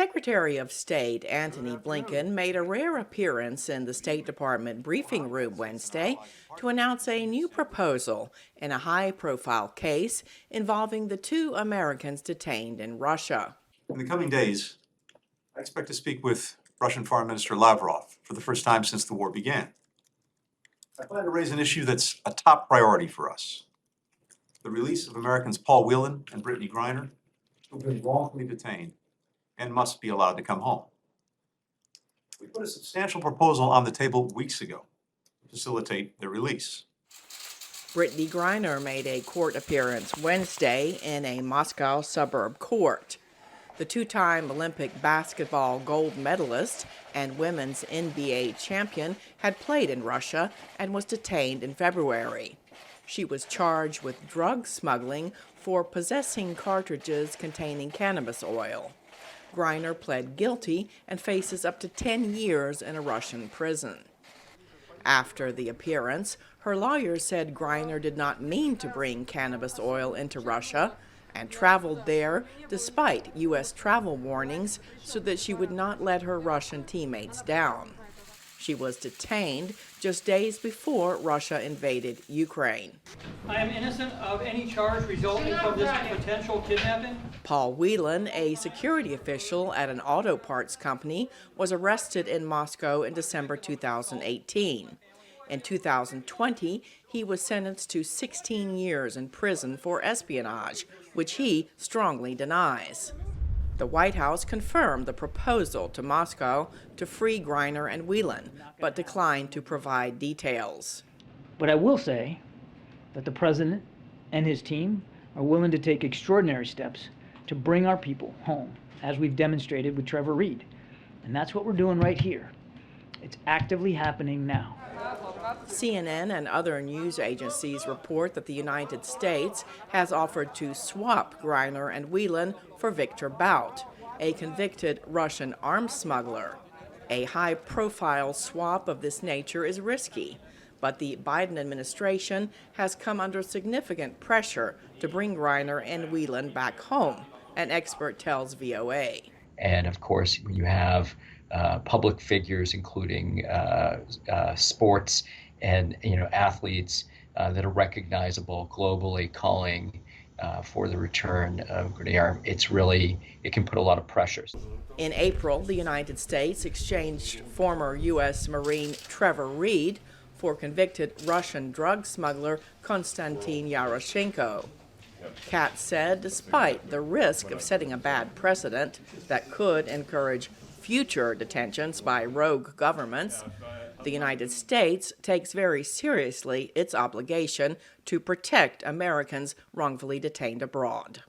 Secretary of State Antony Blinken made a rare appearance in the State Department briefing room Wednesday to announce a new proposal in a high-profile case involving the two Americans detained in Russia. In the coming days, I expect to speak with Russian Foreign Minister Lavrov for the first time since the war began. I plan to raise an issue that's a top priority for us: the release of Americans Paul Whelan and Brittney Griner, who have been wrongfully detained and must be allowed to come home. We put a substantial proposal on the table weeks ago to facilitate their release. Brittney Griner made a court appearance Wednesday in a Moscow suburb court. The two-time Olympic basketball gold medalist and women's NBA champion had played in Russia and was detained in February. She was charged with drug smuggling for possessing cartridges containing cannabis oil. Griner pled guilty and faces up to 10 years in a Russian prison. After the appearance, her lawyer said Griner did not mean to bring cannabis oil into Russia and traveled there despite U.S. travel warnings so that she would not let her Russian teammates down. She was detained just days before Russia invaded Ukraine. I am innocent of any charge resulting from this potential kidnapping. Paul Whelan, a security official at an auto parts company, was arrested in Moscow in December 2018. In 2020, he was sentenced to 16 years in prison for espionage, which he strongly denies. The White House confirmed the proposal to Moscow to free Griner and Whelan, but declined to provide details. But I will say that the president and his team are willing to take extraordinary steps to bring our people home, as we've demonstrated with Trevor Reed. And that's what we're doing right here. It's actively happening now. CNN and other news agencies report that the United States has offered to swap Griner and Whelan for Victor Bout, a convicted Russian arms smuggler. A high-profile swap of this nature is risky, but the Biden administration has come under significant pressure to bring Griner and Whelan back home, an expert tells VOA. And of course, when you have public figures, including sports and athletes that are recognizable globally, calling for the return of Griner, it can put a lot of pressures. In April, the United States exchanged former U.S. Marine Trevor Reed for convicted Russian drug smuggler Konstantin Yaroshenko. Katz said despite the risk of setting a bad precedent that could encourage future detentions by rogue governments, the United States takes very seriously its obligation to protect Americans wrongfully detained abroad.